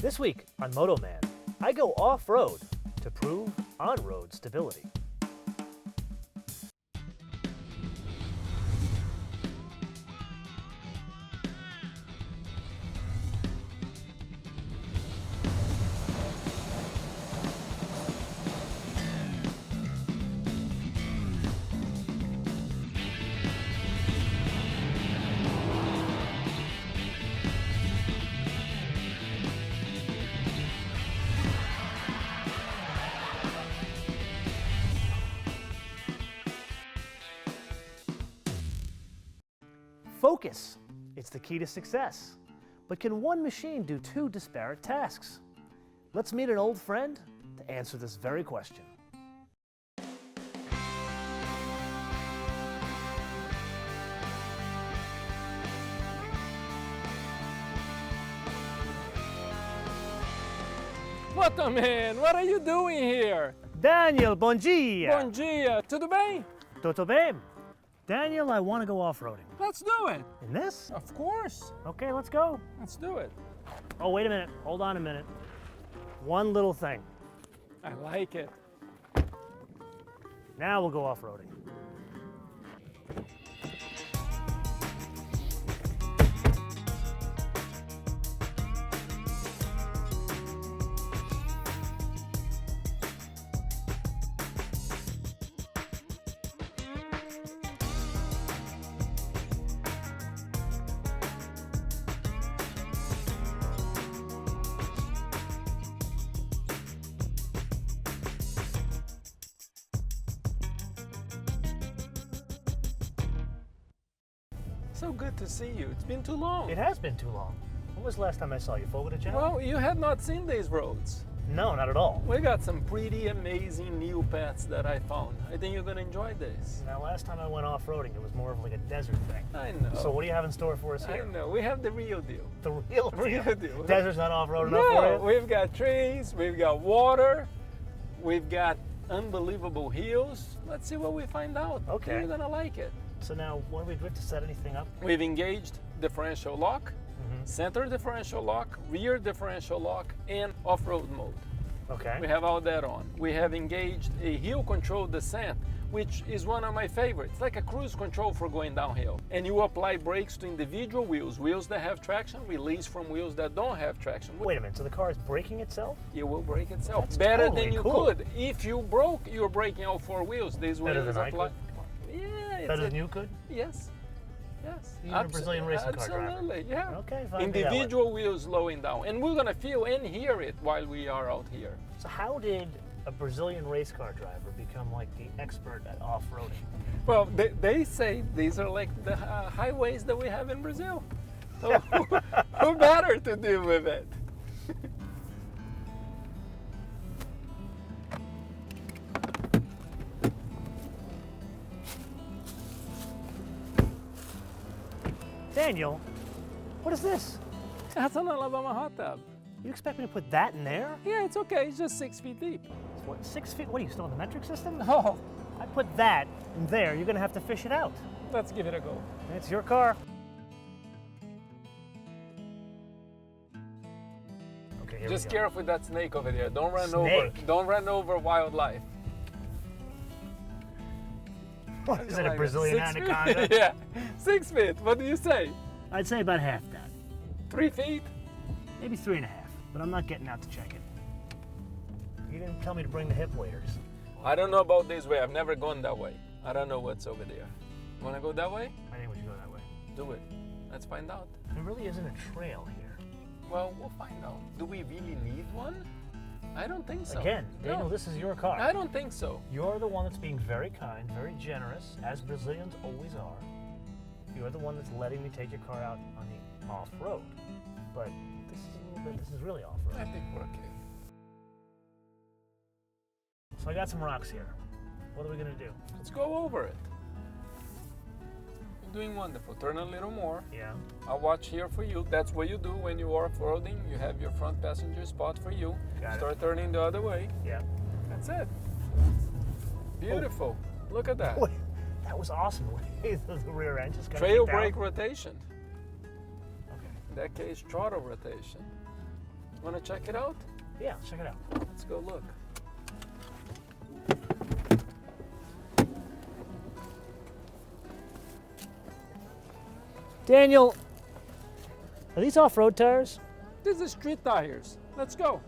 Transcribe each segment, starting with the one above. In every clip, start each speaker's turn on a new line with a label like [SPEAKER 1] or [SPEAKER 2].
[SPEAKER 1] This week on MotoMan, I go off-road to prove on-road stability. Focus. It's the key to success. But can one machine do two disparate tasks? Let's meet an old friend to answer this very question.
[SPEAKER 2] MotoMan, what are you doing here?
[SPEAKER 1] Daniel, bom dia!
[SPEAKER 2] Bom dia, tudo bem?
[SPEAKER 1] Tudo bem? Daniel, I want to go off-roading.
[SPEAKER 2] Let's do it.
[SPEAKER 1] In this?
[SPEAKER 2] Of course.
[SPEAKER 1] Okay, let's go.
[SPEAKER 2] Let's do it.
[SPEAKER 1] Oh, wait a minute. Hold on a minute. One little thing.
[SPEAKER 2] I like it.
[SPEAKER 1] Now we'll go off-roading.
[SPEAKER 2] So good to see you. It's been too long.
[SPEAKER 1] It has been too long. When was the last time I saw you? Fogo de Chão?
[SPEAKER 2] Well, you had not seen these roads.
[SPEAKER 1] No, not at all.
[SPEAKER 2] We got some pretty amazing new paths that I found. I think you're going to enjoy this.
[SPEAKER 1] Now, last time I went off-roading, it was more of like a desert thing.
[SPEAKER 2] I know.
[SPEAKER 1] So what do you have in store for us here?
[SPEAKER 2] I know. We have the real deal.
[SPEAKER 1] The real
[SPEAKER 2] deal.
[SPEAKER 1] Desert's not off-road enough for
[SPEAKER 2] No,
[SPEAKER 1] you?
[SPEAKER 2] we've got trees, we've got water, we've got unbelievable hills. Let's see what we find out.
[SPEAKER 1] Okay.
[SPEAKER 2] You're going to like it.
[SPEAKER 1] So now, when do we drift to set anything up?
[SPEAKER 2] We've engaged differential lock, center differential lock, rear differential lock, and off-road mode.
[SPEAKER 1] Okay.
[SPEAKER 2] We have all that on. We have engaged a hill control descent, which is one of my favorites, like a cruise control for going downhill. And you apply brakes to individual wheels, wheels that have traction, release from wheels that don't have traction.
[SPEAKER 1] Wait a minute, so the car is braking itself?
[SPEAKER 2] It will brake itself.
[SPEAKER 1] That's
[SPEAKER 2] Better
[SPEAKER 1] totally
[SPEAKER 2] than you
[SPEAKER 1] cool.
[SPEAKER 2] could. If you broke, you're braking all four wheels. These
[SPEAKER 1] Better
[SPEAKER 2] wheels
[SPEAKER 1] than I
[SPEAKER 2] apply.
[SPEAKER 1] could?
[SPEAKER 2] Yeah, it's
[SPEAKER 1] Better than you could?
[SPEAKER 2] Yes. Yes.
[SPEAKER 1] You're a Brazilian racing car driver.
[SPEAKER 2] Absolutely, yeah.
[SPEAKER 1] Okay, fine.
[SPEAKER 2] Individual wheels slowing down. And we're going to feel and hear it while we are out here.
[SPEAKER 1] So how did a Brazilian race car driver become like the expert at off-roading?
[SPEAKER 2] Well, they say these are like the highways that we have in Brazil. So who better to deal with it?
[SPEAKER 1] Daniel, what is this?
[SPEAKER 2] That's an Alabama hot tub.
[SPEAKER 1] You expect me to put that in there?
[SPEAKER 2] Yeah, it's okay. It's just 6 feet deep.
[SPEAKER 1] What, 6 feet? What are you, still in the metric system?
[SPEAKER 2] Oh,
[SPEAKER 1] I put that in there. You're going to have to fish it out.
[SPEAKER 2] let's give it a go.
[SPEAKER 1] It's your car. Okay, here
[SPEAKER 2] Just
[SPEAKER 1] we go.
[SPEAKER 2] careful with that snake over there. Don't run
[SPEAKER 1] Snake?
[SPEAKER 2] Don't run over wildlife.
[SPEAKER 1] What is it, a
[SPEAKER 2] Like
[SPEAKER 1] Brazilian
[SPEAKER 2] 6 feet?
[SPEAKER 1] anaconda?
[SPEAKER 2] Yeah, 6 feet. What do you say?
[SPEAKER 1] I'd say about half that.
[SPEAKER 2] 3 feet?
[SPEAKER 1] Maybe 3.5, but I'm not getting out to check it. You didn't tell me to bring the hip waders.
[SPEAKER 2] I don't know about this way. I've never gone that way. I don't know what's over there. Want to go that way?
[SPEAKER 1] I think we should go that way.
[SPEAKER 2] Do it. Let's find out.
[SPEAKER 1] There really isn't a trail here.
[SPEAKER 2] Well, we'll find out. Do we really need one? I don't think so.
[SPEAKER 1] Again, Daniel,
[SPEAKER 2] No,
[SPEAKER 1] this is your car.
[SPEAKER 2] I don't think so.
[SPEAKER 1] You're the one that's being very kind, very generous, as Brazilians always are. You're the one that's letting me take your car out on the off-road. But this is a little bit, this is really
[SPEAKER 2] I
[SPEAKER 1] off-road.
[SPEAKER 2] think we're okay.
[SPEAKER 1] So I got some rocks here. What are we gonna do?
[SPEAKER 2] Let's go over it. You're doing wonderful. Turn a little more.
[SPEAKER 1] Yeah.
[SPEAKER 2] I'll watch here for you. That's what you do when you are off-roading. You have your front passenger spot for you.
[SPEAKER 1] Got it.
[SPEAKER 2] Start turning the other way.
[SPEAKER 1] Yeah.
[SPEAKER 2] That's it. Beautiful. Look at that.
[SPEAKER 1] Boy, that was awesome. The rear end just got
[SPEAKER 2] Trail
[SPEAKER 1] kicked out.
[SPEAKER 2] brake rotation.
[SPEAKER 1] Okay.
[SPEAKER 2] In that case, throttle rotation. Want to check it out?
[SPEAKER 1] Yeah, check it out.
[SPEAKER 2] Let's go look.
[SPEAKER 1] Daniel, are these off-road tires?
[SPEAKER 2] This is street tires. Let's go.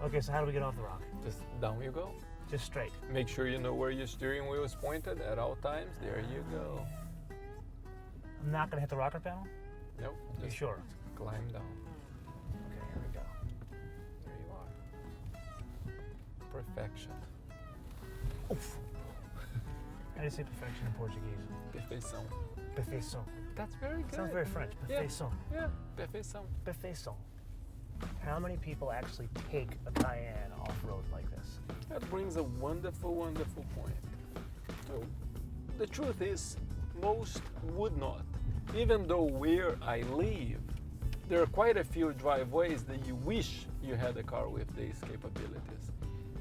[SPEAKER 1] Okay, so how do we get off the rock?
[SPEAKER 2] Just down you go.
[SPEAKER 1] Just straight.
[SPEAKER 2] Make sure you know where your steering wheel is pointed at all times. There you go.
[SPEAKER 1] I'm not gonna hit the rocker panel?
[SPEAKER 2] Nope.
[SPEAKER 1] You
[SPEAKER 2] Just
[SPEAKER 1] sure?
[SPEAKER 2] climb down.
[SPEAKER 1] Okay, here we go.
[SPEAKER 2] There you are. Perfection.
[SPEAKER 1] Oof. How do you say perfection in Portuguese?
[SPEAKER 2] Perfeição.
[SPEAKER 1] Perfeição.
[SPEAKER 2] That's very good.
[SPEAKER 1] Sounds very French.
[SPEAKER 2] Yeah.
[SPEAKER 1] Perfeição.
[SPEAKER 2] Yeah, perfeição.
[SPEAKER 1] Perfeição. How many people actually take a Cayenne off-road like this?
[SPEAKER 2] That brings a wonderful, wonderful point. So, the truth is, most would not. Even though where I live, there are quite a few driveways that you wish you had a car with these capabilities.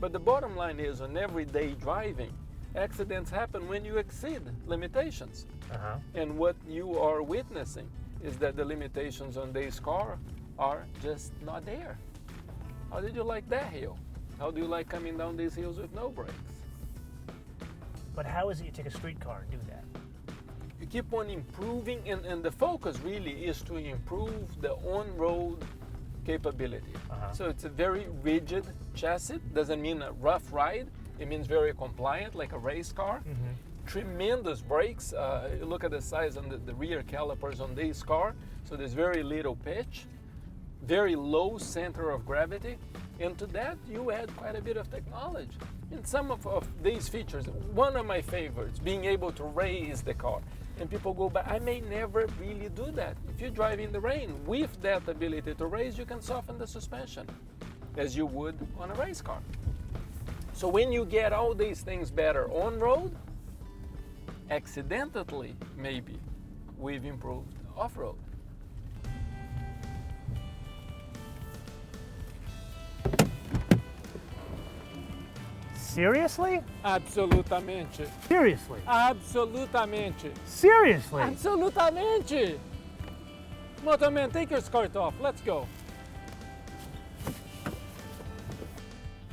[SPEAKER 2] But the bottom line is, on everyday driving, accidents happen when you exceed limitations.
[SPEAKER 1] Uh-huh.
[SPEAKER 2] And what you are witnessing is that the limitations on this car are just not there. How did you like that hill? How do you like coming down these hills with no brakes?
[SPEAKER 1] But how is it you take a street car and do that?
[SPEAKER 2] You keep on improving, and the focus really is to improve the on-road capability.
[SPEAKER 1] Uh-huh.
[SPEAKER 2] So it's a very rigid chassis. Doesn't mean a rough ride. It means very compliant, like a race car.
[SPEAKER 1] Mm-hmm.
[SPEAKER 2] Tremendous brakes. You look at the size on the rear calipers on this car. So there's very little pitch, very low center of gravity. And to that, you add quite a bit of technology. And some of these features, one of my favorites, being able to raise the car. And people go, but I may never really do that. If you drive in the rain, with that ability to raise, you can soften the suspension as you would on a race car. So when you get all these things better on road, accidentally, maybe, we've improved off-road.
[SPEAKER 1] Seriously?
[SPEAKER 2] Absolutamente.
[SPEAKER 1] Seriously?
[SPEAKER 2] Absolutamente.
[SPEAKER 1] Seriously?
[SPEAKER 2] Absolutamente. MotoMan, take your skirt off. Let's go.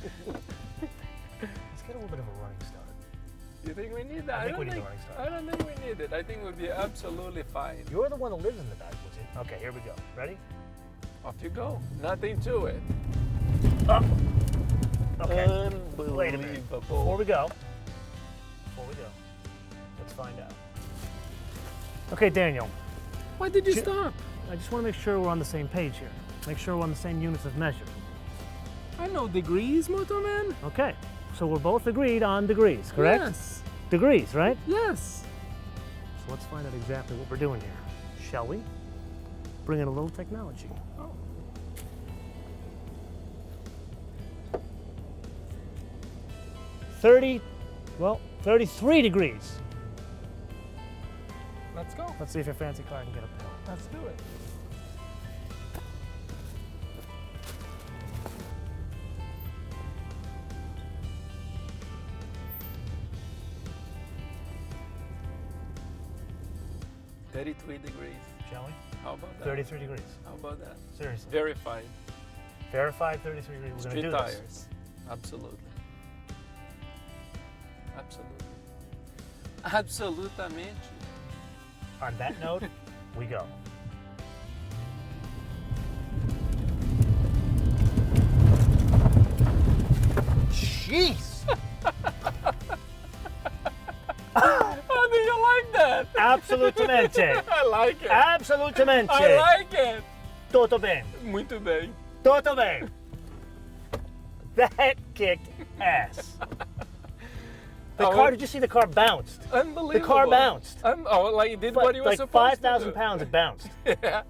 [SPEAKER 1] Let's get a little bit of a running start.
[SPEAKER 2] You think we need that?
[SPEAKER 1] I think we need a running start.
[SPEAKER 2] I don't think we need it. I think we'll be absolutely fine.
[SPEAKER 1] You're the one that lives in the backwoods. Okay, here we go. Ready?
[SPEAKER 2] Off you go. Nothing to it.
[SPEAKER 1] Up. Okay. Wait a minute.
[SPEAKER 2] Unbelievable.
[SPEAKER 1] Before we go, let's find out. Okay, Daniel.
[SPEAKER 2] Why did you stop?
[SPEAKER 1] I just want to make sure we're on the same page here. Make sure we're on the same units of measure.
[SPEAKER 2] I know degrees, MotoMan.
[SPEAKER 1] Okay, so we're both agreed on degrees, correct?
[SPEAKER 2] Yes.
[SPEAKER 1] Degrees, right?
[SPEAKER 2] Yes.
[SPEAKER 1] So let's find out exactly what we're doing here. Shall we? Bring in a little technology.
[SPEAKER 2] Oh.
[SPEAKER 1] Well, 33 degrees.
[SPEAKER 2] Let's go.
[SPEAKER 1] Let's see if your fancy car can get uphill.
[SPEAKER 2] Let's do it. $33 degrees.
[SPEAKER 1] Shall we?
[SPEAKER 2] How about that?
[SPEAKER 1] 33 degrees.
[SPEAKER 2] How about that?
[SPEAKER 1] Seriously.
[SPEAKER 2] Verified.
[SPEAKER 1] Verified 33 degrees. We're
[SPEAKER 2] Street
[SPEAKER 1] going to do
[SPEAKER 2] tires.
[SPEAKER 1] this.
[SPEAKER 2] Absolutely. Absolutely. Absolutamente.
[SPEAKER 1] On that note, we go. Jeez!
[SPEAKER 2] How do you like that?
[SPEAKER 1] Absolutamente.
[SPEAKER 2] I like it.
[SPEAKER 1] Absolutamente.
[SPEAKER 2] I like it.
[SPEAKER 1] Tutto bem.
[SPEAKER 2] Muito bem.
[SPEAKER 1] Tutto bem. That kicked ass. The car, did you see the car bounced?
[SPEAKER 2] Unbelievable.
[SPEAKER 1] The car bounced.
[SPEAKER 2] Like it did what he was
[SPEAKER 1] Like
[SPEAKER 2] supposed to do.
[SPEAKER 1] 5,000 pounds it bounced.
[SPEAKER 2] Yeah.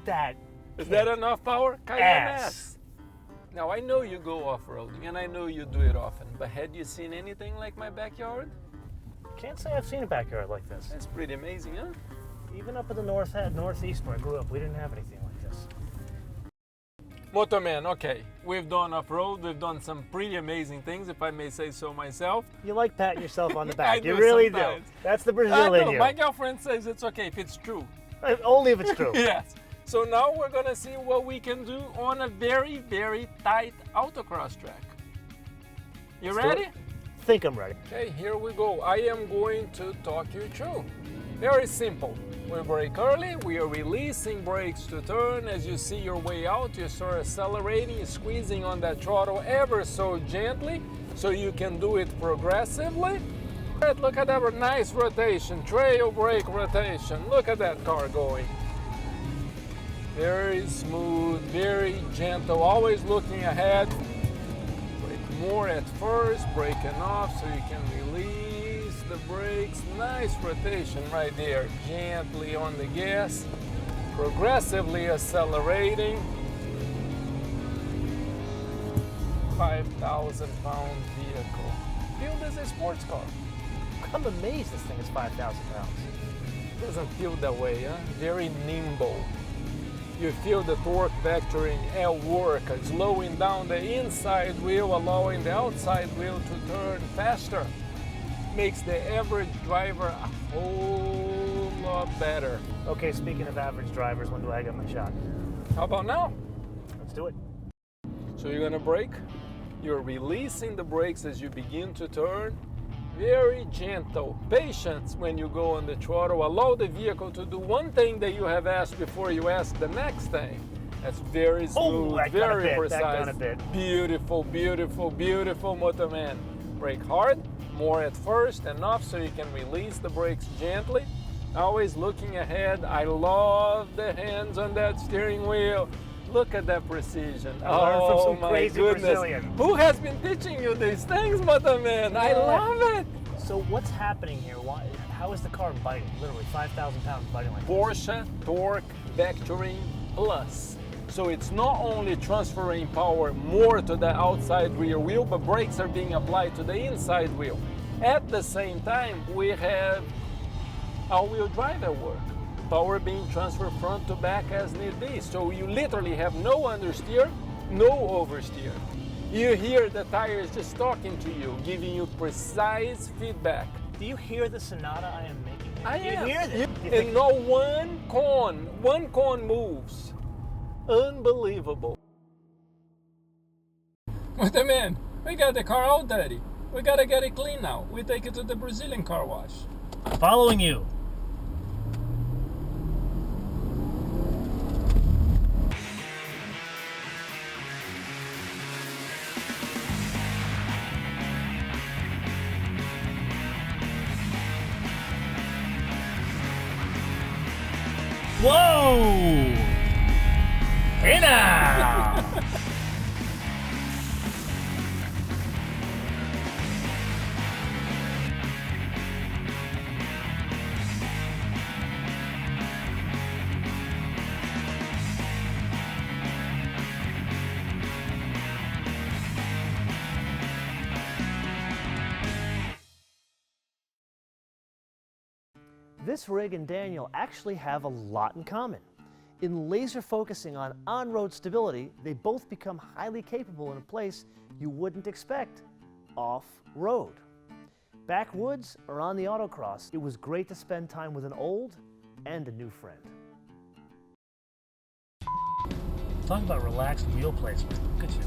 [SPEAKER 1] That
[SPEAKER 2] Is that
[SPEAKER 1] kicked
[SPEAKER 2] enough power? Cayenne
[SPEAKER 1] ass.
[SPEAKER 2] S. Now I know you go off-roading and I know you do it often, but had you seen anything like my backyard?
[SPEAKER 1] Can't say I've seen a backyard like this.
[SPEAKER 2] That's pretty amazing, huh?
[SPEAKER 1] Even up in the northeast where I grew up, we didn't have anything like this.
[SPEAKER 2] MotoMan, okay. We've done off-road, we've done some pretty amazing things, if I may say so myself.
[SPEAKER 1] You like patting yourself on the
[SPEAKER 2] I
[SPEAKER 1] back.
[SPEAKER 2] do
[SPEAKER 1] You really
[SPEAKER 2] sometimes.
[SPEAKER 1] do. That's the Brazilian you.
[SPEAKER 2] My girlfriend says it's okay if it's true.
[SPEAKER 1] Only if it's true.
[SPEAKER 2] Yes. So now we're gonna see what we can do on a very, very tight autocross track. You
[SPEAKER 1] Let's do
[SPEAKER 2] ready?
[SPEAKER 1] it. Think I'm ready.
[SPEAKER 2] Okay, here we go. I am going to talk you through. Very simple. We brake early, we are releasing brakes to turn. As you see your way out, you start accelerating, squeezing on that throttle ever so gently, so you can do it progressively. Right, look at that nice rotation, trail brake rotation. Look at that car going. Very smooth, very gentle, always looking ahead. Brake more at first, braking off so you can release the brakes. Nice rotation right there. Gently on the gas, progressively accelerating. 5,000-pound vehicle. Built as a sports car.
[SPEAKER 1] I'm amazed this thing is 5,000 pounds.
[SPEAKER 2] Doesn't feel that way, huh? Very nimble. You feel the torque vectoring at work, slowing down the inside wheel, allowing the outside wheel to turn faster. Makes the average driver a whole lot better.
[SPEAKER 1] Okay, speaking of average drivers, when do I get my shot?
[SPEAKER 2] How about now?
[SPEAKER 1] Let's do it.
[SPEAKER 2] So you're gonna brake. You're releasing the brakes as you begin to turn. Very gentle. Patience when you go on the throttle. Allow the vehicle to do one thing that you have asked before you ask the next thing. That's very smooth,
[SPEAKER 1] that
[SPEAKER 2] very
[SPEAKER 1] got a bit,
[SPEAKER 2] precise.
[SPEAKER 1] that got a bit.
[SPEAKER 2] Beautiful, beautiful, beautiful MotoMan. Brake hard, more at first, enough so you can release the brakes gently. Always looking ahead. I love the hands on that steering wheel. Look at that precision.
[SPEAKER 1] I learned from some
[SPEAKER 2] my
[SPEAKER 1] crazy
[SPEAKER 2] goodness.
[SPEAKER 1] Brazilian.
[SPEAKER 2] Who has been teaching you these things, MotoMan? I love it.
[SPEAKER 1] So what's happening here? Why? How is the car biting? Literally 5,000 pounds biting like that.
[SPEAKER 2] Porsche torque vectoring plus. So it's not only transferring power more to the outside rear wheel, but brakes are being applied to the inside wheel. At the same time, we have all-wheel drive at work. Power being transferred front to back as need be. So you literally have no understeer, no oversteer. You hear the tires just talking to you, giving you precise feedback.
[SPEAKER 1] Do you hear the Sonata I am making?
[SPEAKER 2] I
[SPEAKER 1] Do you
[SPEAKER 2] am.
[SPEAKER 1] hear this?
[SPEAKER 2] And no one cone moves. Unbelievable. MotoMan, we got the car all dirty. We gotta get it clean now. We take it to the Brazilian car wash.
[SPEAKER 1] Following you. Whoa! Hey now! This rig and Daniel actually have a lot in common. In laser focusing on road stability, they both become highly capable in a place you wouldn't expect, off-road. Backwoods or on the autocross, it was great to spend time with an old and a new friend. Talk about relaxed wheel placement. Look at you.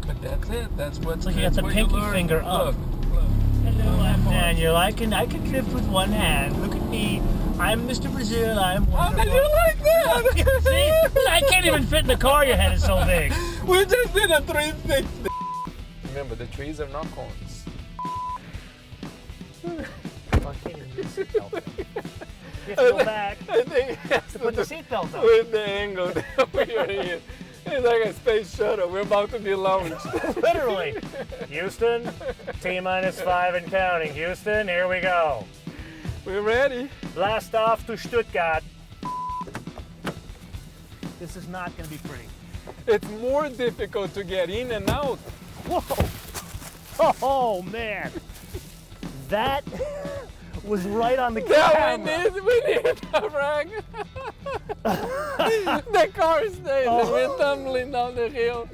[SPEAKER 2] But that's it. That's what.
[SPEAKER 1] It's like you got the pinky finger up.
[SPEAKER 2] Look.
[SPEAKER 1] Hello, I'm Daniel. I can drift with one hand. Look at me. I'm Mr. Brazil. I'm
[SPEAKER 2] How
[SPEAKER 1] wonderful.
[SPEAKER 2] did you like that?
[SPEAKER 1] See? I can't even fit in the car. Your head is so big.
[SPEAKER 2] We just did a 360. Remember, the trees are not cones.
[SPEAKER 1] Oh, I can't even use the seatbelt. You have to go back
[SPEAKER 2] I think it has
[SPEAKER 1] to put the seatbelt on.
[SPEAKER 2] with the angle that we are in. It's like a space shuttle. We're about to be launched.
[SPEAKER 1] Literally. Houston, T-5 and counting. Houston, here we go.
[SPEAKER 2] We're ready.
[SPEAKER 1] Blast off to Stuttgart. This is not going to be pretty.
[SPEAKER 2] It's more difficult to get in and out.
[SPEAKER 1] Whoa! Oh man! That was right on the
[SPEAKER 2] Yeah,
[SPEAKER 1] camera.
[SPEAKER 2] we need a rag. The car stayed and we're tumbling down the hill.